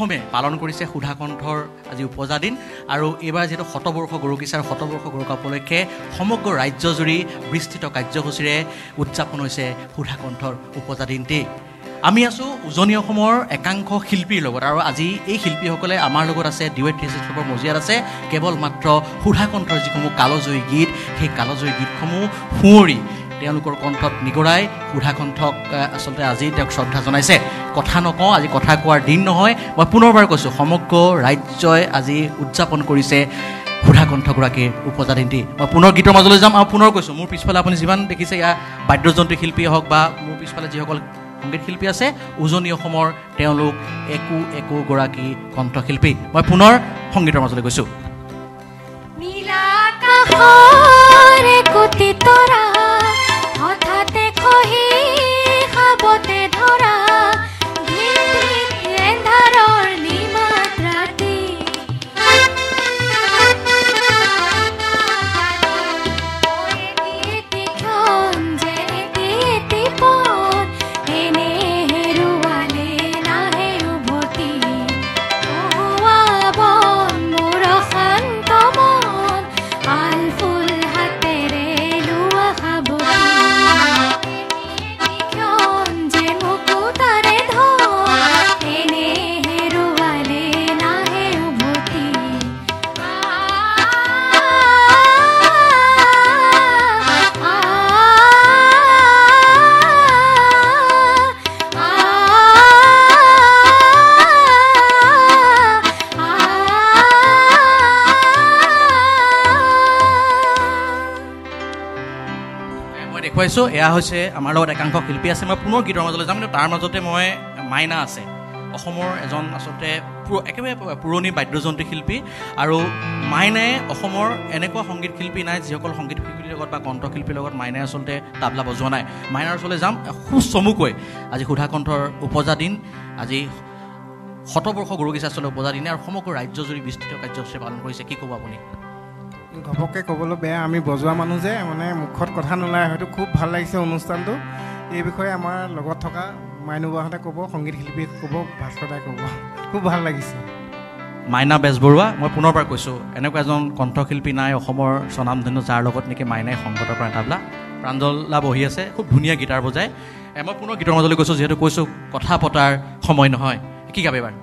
অসমে পালন কৰিছে সুধাকণ্ঠৰ আজি উপজা দিন আৰু এইবাৰ যেহেতু শতবৰ্ষ গুৰুকিছাৰ শতবৰ্ষ গুৰুকা উপলক্ষে সমগ্ৰ ৰাজ্যজুৰি বিস্তৃত কাৰ্যসূচীৰে উদযাপন হৈছে সুধাকণ্ঠৰ উপজা দিনটি আমি আছোঁ উজনি অসমৰ একাংশ শিল্পীৰ লগত আৰু আজি এই শিল্পীসকলে আমাৰ লগত আছে ডিৱেট থিয়েটাৰৰ মজিয়াত আছে কেৱল মাত্ৰ সুধাকণ্ঠৰ যিসমূহ কালজয়ী গীত সেই কালজয়ী গীতসমূহ সুঁৱৰি তেওঁলোকৰ কণ্ঠত নিগৰাই সুধাকণ্ঠক আচলতে আজি তেওঁক শ্ৰদ্ধা জনাইছে কথা নকওঁ আজি কথা কোৱাৰ দিন নহয় মই পুনৰবাৰ কৈছোঁ সমগ্ৰ ৰাজ্যই আজি উদযাপন কৰিছে সুধাকণ্ঠগৰাকীৰ উপজা দিনটি মই পুনৰ গীতৰ মাজলৈ যাম আৰু পুনৰ কৈছোঁ মোৰ পিছফালে আপুনি যিমান দেখিছে ইয়াৰ বাদ্যযন্ত্ৰী শিল্পীয়ে হওক বা মোৰ পিছফালে যিসকল সংগীত শিল্পী আছে উজনি অসমৰ তেওঁলোক একোগৰাকী কণ্ঠশিল্পী মই পুনৰ সংগীতৰ মাজলৈ গৈছোঁ দেখুৱাইছোঁ এয়া হৈছে আমাৰ লগত একাংশ শিল্পী আছে মই পুনৰ গীতৰ মাজলৈ যাম কিন্তু তাৰ মাজতে মই মাইনা আছে অসমৰ এজন আচলতে একেবাৰে পুৰণি বাদ্যযন্ত্ৰী শিল্পী আৰু মাইনাই অসমৰ এনেকুৱা সংগীত শিল্পী নাই যিসকল সংগীত শিল্পীৰ লগত বা কণ্ঠশিল্পীৰ লগত মাইনাই আচলতে তাবলা বজোৱা নাই মাইনাৰ ওচৰলৈ যাম সুচমুকৈ আজি সুধাকণ্ঠৰ উপজা দিন আজি শতবৰ্ষ গুৰুকিছাৰ আচলতে উপজা দিনে আৰু সমগ্ৰ ৰাজ্যজুৰি বিস্তৃত কাৰ্যসূচী পালন কৰিছে কি ক'ব আপুনি ঘপককৈ ক'বলৈ বেয়া আমি বজোৱা মানুহ যে মানে মুখত কথা নোলায় হয়তো খুব ভাল লাগিছে অনুষ্ঠানটো এই বিষয়ে আমাৰ লগত থকা মাইনুবাহঁতে ক'ব সংগীত শিল্পীয়ে ক'ব ভাস্কৰদাই ক'ব খুব ভাল লাগিছে মাইনা বেজবৰুৱা মই পুনৰবাৰ কৈছোঁ এনেকুৱা এজন কণ্ঠশিল্পী নাই অসমৰ স্বনামধন্য যাৰ লগত নেকি মাইনাই সংগতৰ পৰা তাবলা প্ৰাঞ্জলা বহি আছে খুব ধুনীয়া গীটাৰ বজায় মই পুনৰ গীতৰ মাজলৈ কৈছোঁ যিহেতু কৈছোঁ কথা পতাৰ সময় নহয় কি গাব এইবাৰ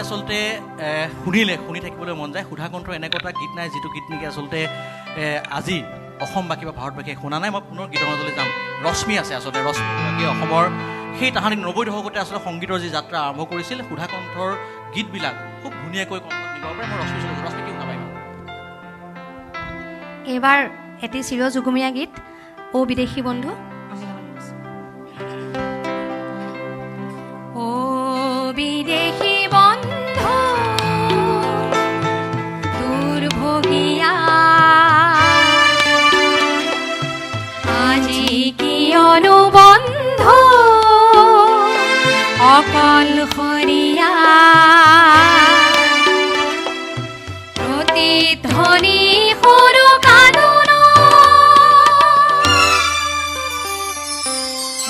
আচলতে শুনি থাকিবলৈ মন যায় সুধাকণ্ঠৰ এনেকুৱা এটা গীত নাই যিটো গীত নেকি আচলতে আজি অসমবাসী বা ভাৰতবাসীয়ে শুনা নাই মই পুনৰ গীতৰ মাজলৈ যাম ৰশ্মি আছে আচলতে ৰশ্মি অসমৰ সেই তাহানি 90 দশকতে আচলতে সংগীতৰ যি যাত্ৰা আৰম্ভ কৰিছিল সুধাকণ্ঠৰ গীতবিলাক খুব ধুনীয়াকৈ কণ্ঠত নিব পাৰে মই ৰশ্মি কি শুনা পাইম এইবাৰ এটি চিৰযুগমীয়া গীত ও বিদেশী বন্ধু ও বিদেশী বন্ধু দুৰ্ভোগিয়া আজি কিয়নো বন্ধু অকলশৰীয়া প্ৰতিধ্বনি সৰু কান্দোন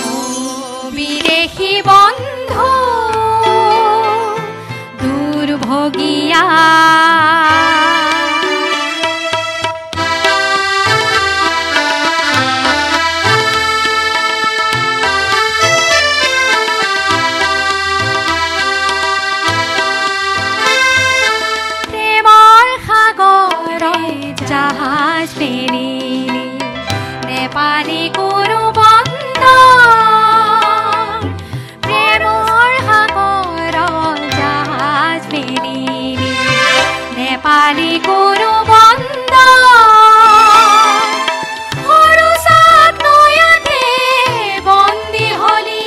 ও বিদেশী বন্ধু ভগিয়া প্ৰেমৰ সাগৰত জাহাজ পেৰিলি নেপালী কোনো বন্ধ প্ৰেমৰ সাগৰত জাহাজ পেৰিলি নেপালী কোনো বন্ধ সৰু চাক নৈয়াতে বন্দী হলি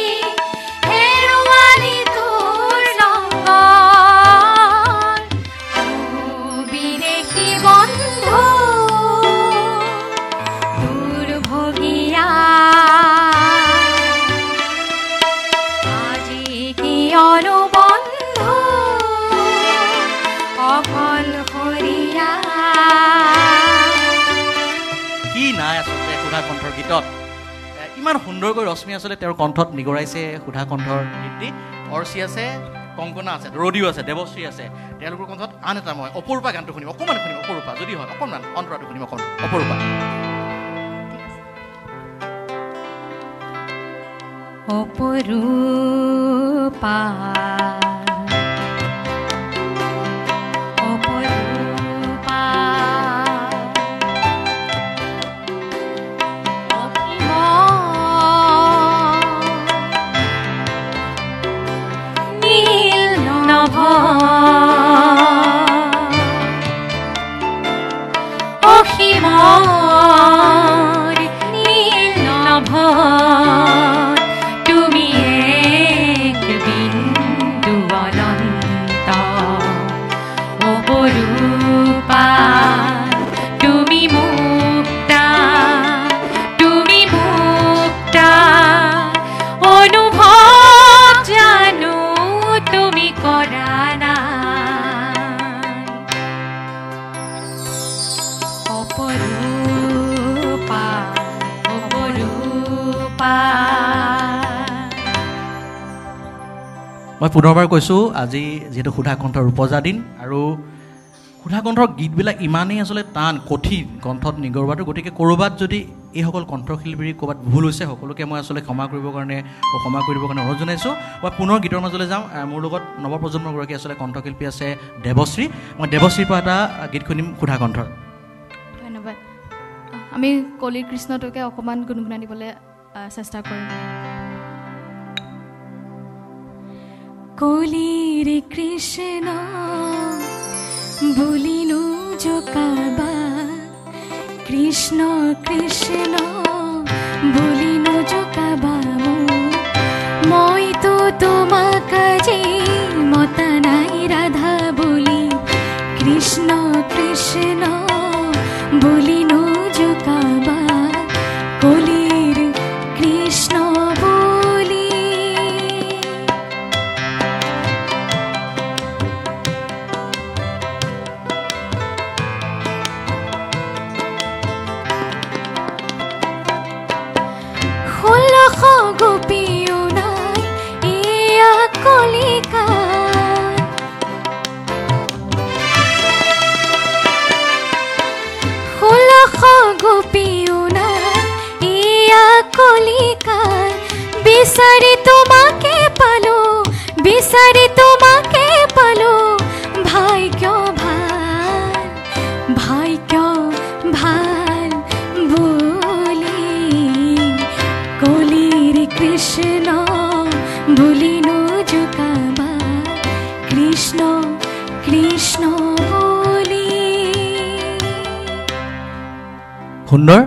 হেৰুৱালি তোৰ ৰংগ বিদেশী বন্ধু তোৰ ভগিয়া আজি কিয়নো বন্ধু অকলশৰীয়া কি নাই আচলতে সুধা কণ্ঠৰ গীতত ইমান সুন্দৰকৈ ৰশ্মি আচলতে তেওঁৰ কণ্ঠত নিগৰাইছে সুধা কণ্ঠৰ গীতটি অৰ্চি আছে কংকনা আছে ৰদিও আছে দেৱশ্ৰী আছে তেওঁলোকৰ কণ্ঠত আন এটা মই অপৰূপা গানটো শুনিম অকণমান শুনিম অপৰূপা যদি হয় অকণমান অন্তৰাটো শুনিম অকণমান অপৰূপা অপৰূপা অপৰূপা অসীম নীল নভ অসীম নীল নভ তুমি এক বিন্দু অনন্ত অপৰূপা তুমি মুক্তা অনুভৱ জানো তুমি কৰা নাই অপৰূপা অপৰূপা মই পুনৰবাৰ কৈছোঁ আজি যিহেতু সুধা কণ্ঠৰ ৰূপজা দিন আৰু সুধা কণ্ঠৰ গীতবিলাক ইমানেই আচলতে টান কঠিন কণ্ঠত নিগৰুৱাটো গতিকে ক'ৰবাত যদি এইসকল কণ্ঠশিল্পীৰ ক'ৰবাত ভুল হৈছে সকলোকে মই আচলতে ক্ষমা কৰিবৰ কাৰণে অনুৰোধ জনাইছোঁ মই পুনৰ গীতৰ মাজলৈ যাওঁ মোৰ লগত নৱপ্ৰজন্মগৰাকী আচলতে কণ্ঠশিল্পী আছে দেৱশ্ৰী মই দেৱশ্ৰীৰ পৰা এটা গীত শুনিম সুধা কণ্ঠৰ ধন্যবাদ আমি কলিৰ কৃষ্ণটোকে অকণমান গুণগুণাই দিবলৈ চেষ্টা কৰিম কলিৰ কৃষ্ণ বুলিনো জোকাবা কৃষ্ণ কৃষ্ণ বুলিনো জোকাবা মইতো তোমাক আজি মতা নাই ৰাধা বুলি কৃষ্ণ কৃষ্ণ বুলিনো জোকাবা কলিৰ কৃষ্ণ বুলি ষোল্লশ গোপীও নাই এয়া কলিকা ষোল্লশ গোপীও নাই এয়া কলিকা বিচাৰি তোমাকে পালো ভাগ্য ভাল বুলি কলিৰ কৃষ্ণ বুলিনো জোকাবা কৃষ্ণ কৃষ্ণ বুলি সুন্দৰ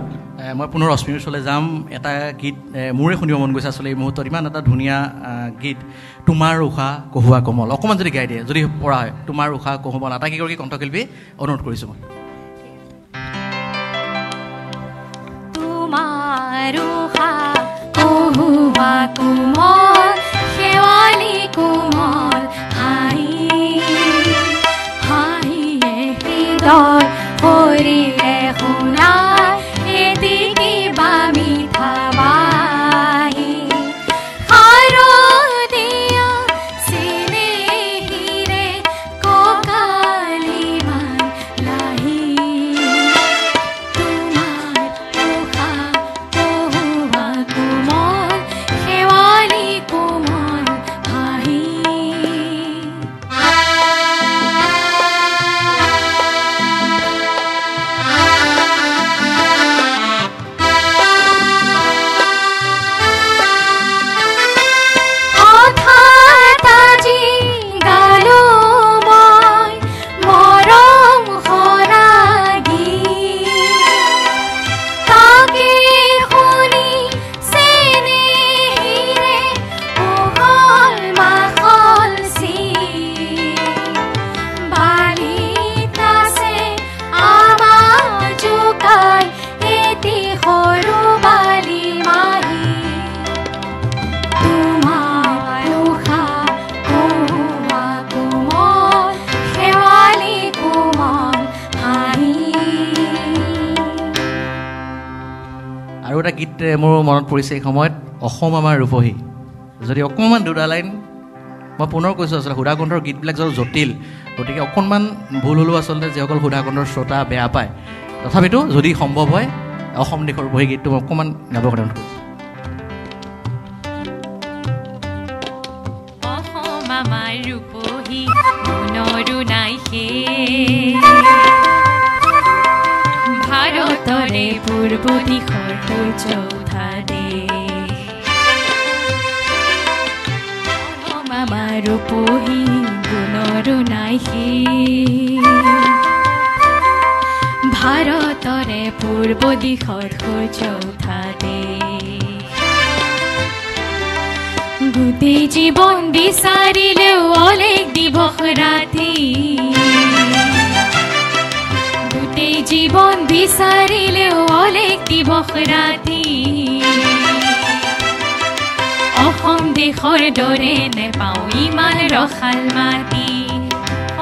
মই পুনৰ ৰশ্মিৰ ওচৰলৈ যাম এটা গীত মোৰে শুনিব মন গৈছে আচলতে এই মুহূৰ্তত ইমান এটা ধুনীয়া গীত তোমাৰ উষা কহুৱা কোমল অকণমান যদি গাই দিয়ে যদি পৰা হয় তোমাৰ উষা কহুৱা আটাইকেইগৰাকী কণ্ঠশিল্পী অনুৰোধ কৰিছোঁ মই তোমাৰ উষা কহুৱা কোমল শেৱালি কোমল হাঁহিয়ে হৃদয় কৰিলে শুনাই এটি কিবা মিঠা বাহি শাৰদীয়া চিনেহিৰে কব এটা গীত মোৰ মনত পৰিছে এই সময়ত, অসম আমাৰ ৰূপহী। যদি অকণমান দুটা লাইন, মই পুনৰ কৈছোঁ আচলতে সুধাকণ্ঠৰ গীতবিলাক য'ত জটিল, গতিকে অকণমান ভুল হ'লেও আচলতে যিসকল সুধাকণ্ঠৰ শ্ৰোতা বেয়া পায়, তথাপিতো যদি সম্ভৱ হয় অসম দেশৰ ৰূপহী গীতটো মই অকণমান গাব কাৰণে অনুৰোধ কৰিছোঁ। আমাৰ ৰূপহী মনৰো নাই ভাৰতৰে পূৰ্ব দিশৰ চৌথা দেশ। আমাৰ ৰূপহী গুণৰো নাই ভাৰতৰে পূৰ্ব দিশৰ চৌথা দেশ। গোটেই জীৱন বিচাৰিলেও অলেখ দিৱস ৰাতি, গোটেই জীৱন বিচাৰিলেও অলেখ দিৱস ৰাতি। অসম দেশৰ দৰে নেপাওঁ ইমান ৰসাল মাটি,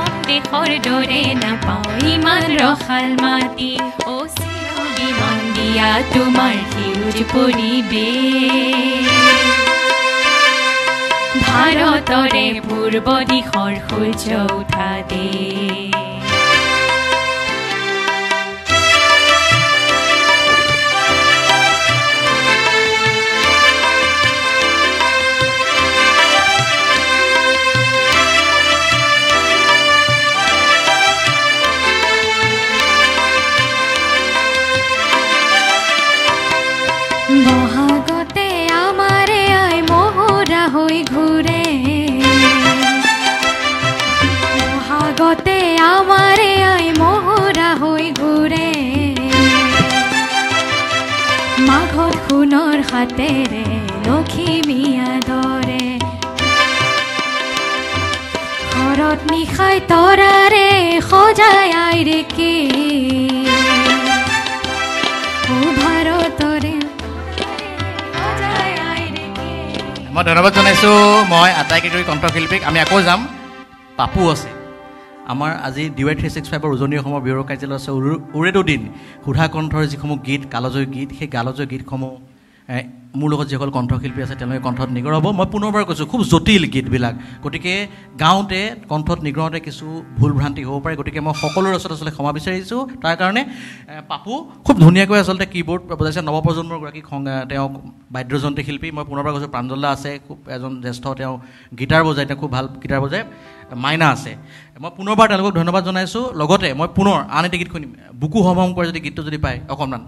অসম দেশৰ দৰে নাপাওঁ ইমান ৰসাল মাটি। অ' চিৰবিমান দিয়া তোমাৰ সেউজ পৰিৱেশ, ভাৰতৰে পূৰ্ব দিশৰ চৌথা দেশ। বহাগতে আমাৰে আই মহুৰা হৈ ঘূৰে, বহাগতে আমাৰে আই মহুৰা হৈ ঘূৰে। মাঘত সোণৰ হাতেৰে লখিমীয়া ধৰে, ঘৰত নিশাই তৰাৰে সজাই আইৰে কি ভাৰতৰে। মই ধন্যবাদ জনাইছোঁ মই আটাইকেইগৰাকী কণ্ঠশিল্পীক। আমি আকৌ যাম, পাপু আছে আমাৰ আজি DY 365 উজনি অসমৰ ব্যুৰ কাৰ্যালয় আছে উৰেটো দিন। সুধাকণ্ঠৰ যিসমূহ গীত, কালজয়ী গীত, সেই কালজয়ী গীতসমূহ মোৰ লগত যিসকল কণ্ঠশিল্পী আছে তেওঁলোকে কণ্ঠত নিগৰাব। মই পুনৰবাৰ কৈছোঁ খুব জটিল গীতবিলাক, গতিকে গাওঁতে কণ্ঠত নিগৰাওঁতে কিছু ভুল ভ্ৰান্তি হ'ব পাৰে, গতিকে মই সকলোৰে ওচৰত আচলতে ক্ষমা বিচাৰিছোঁ। তাৰ কাৰণে পাপু খুব ধুনীয়াকৈ আচলতে কীবৰ্ড বজাইছে, নৱপ্ৰজন্মৰ গৰাকী তেওঁ বাদ্যযন্ত্ৰী শিল্পী। মই পুনৰবাৰ কৈছোঁ প্ৰাঞ্জল দা আছে, খুব এজন জ্যেষ্ঠ, তেওঁ গীটাৰ বজায়, তেওঁ খুব ভাল গীটাৰ বজায়। মাইনা আছে, মই পুনৰবাৰ তেওঁলোকক ধন্যবাদ জনাইছোঁ। লগতে মই পুনৰ আন এটি গীত শুনিম, বুকু হম হম কৰে যদি গীতটো যদি পায় অকণমান।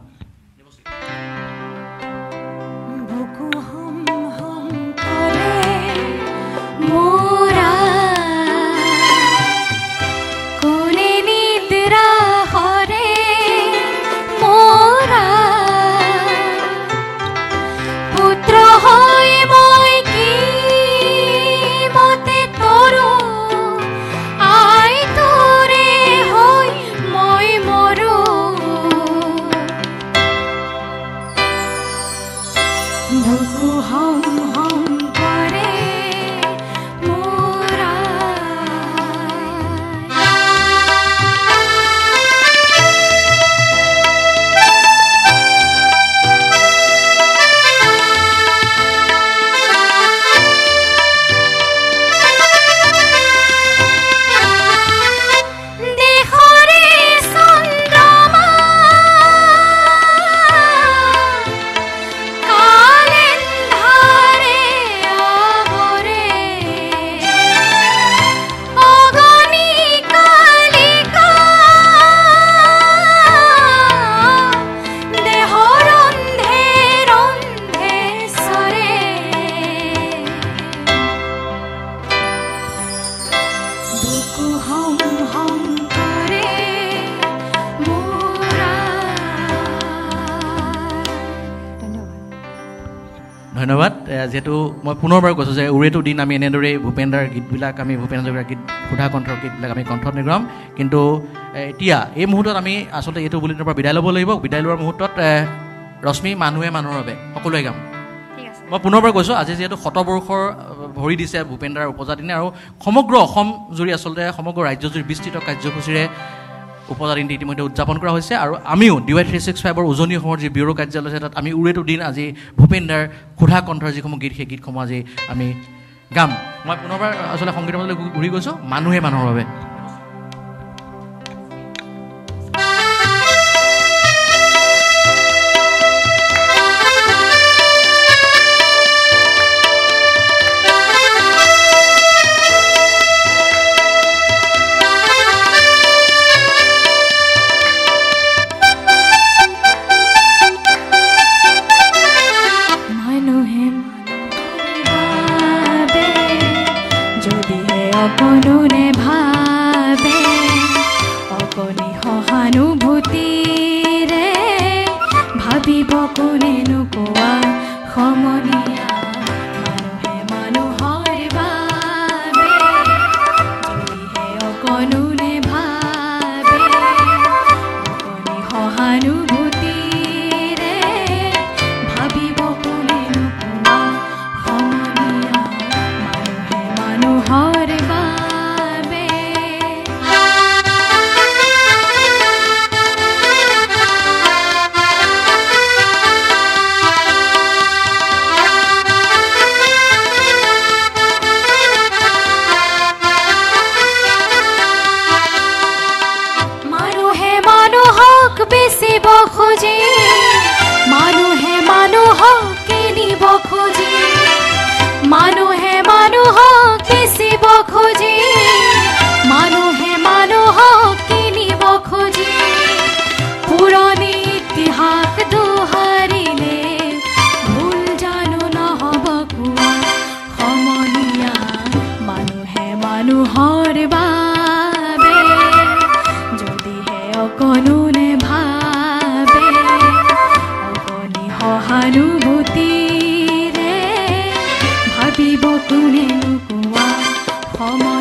ধন্যবাদ। যিহেতু মই পুনৰবাৰ কৈছোঁ যে উৰেটো দিন আমি এনেদৰেই ভূপেন্দ্ৰাৰ গীতবিলাক, আমি ভূপেন হাজৰিকাৰ গীত, সুধাকণ্ঠৰ গীতবিলাক আমি কণ্ঠত নিগ্ৰাম। কিন্তু এতিয়া এই মুহূৰ্তত আমি আচলতে এইটো বুলেটিনৰ পৰা বিদায় ল'ব লাগিব। বিদায় লোৱাৰ মুহূৰ্তত ৰশ্মি মানুহে মানুহৰ বাবে সকলোৱে গাম। মই পুনৰবাৰ কৈছোঁ আজি যিহেতু শতবৰ্ষৰ ভৰি দিছে ভূপেন্দ্ৰাৰ উপজা দিনে, আৰু সমগ্ৰ অসম জুৰি আচলতে সমগ্ৰ ৰাজ্যজুৰি বিস্তৃত কাৰ্যসূচীৰে উপজা দিনটো ইতিমধ্যে উদযাপন কৰা হৈছে আৰু আমিও DY365ৰ উজনি অসমৰ যি ব্যুৰ কাৰ্যালয় আছে তাত আমি উৰেটো দিন আজি ভূপেন দাৰ সুধা কণ্ঠৰ যিসমূহ গীত সেই গীতসমূহ আজি আমি গাম মই পুনৰবাৰ আচলতে সংগীতৰ মাজলৈ ঘূৰি গৈছোঁ মানুহে মানুহৰ বাবে অকণোনে ভাবে অকণি সহানুভূতিৰে ভাবিব কোনেনো কোৱা সমনীয়া মানুহে মানুহৰ বাবে যদিহে অকণোনে ভাবে অকণি সহানুভূতিৰে ভাবিব কোনেনো কোৱা সমনীয়া মানুহে মানুহৰ মানুহে মানুহক কিনিব খোজে মানুহে মানুহক বেচিব খোজে মানুহে মানুহক কিনিব খোজে পুৰণি ইতিহাস দোহাৰিলে ভুল জানো নহ'ব কোৱা সমনীয়া মানুহে মানুহৰ বাবে যদিহে অকণোনে সহানুভূতিৰে ভাবিব কোনেনো কোৱা সময়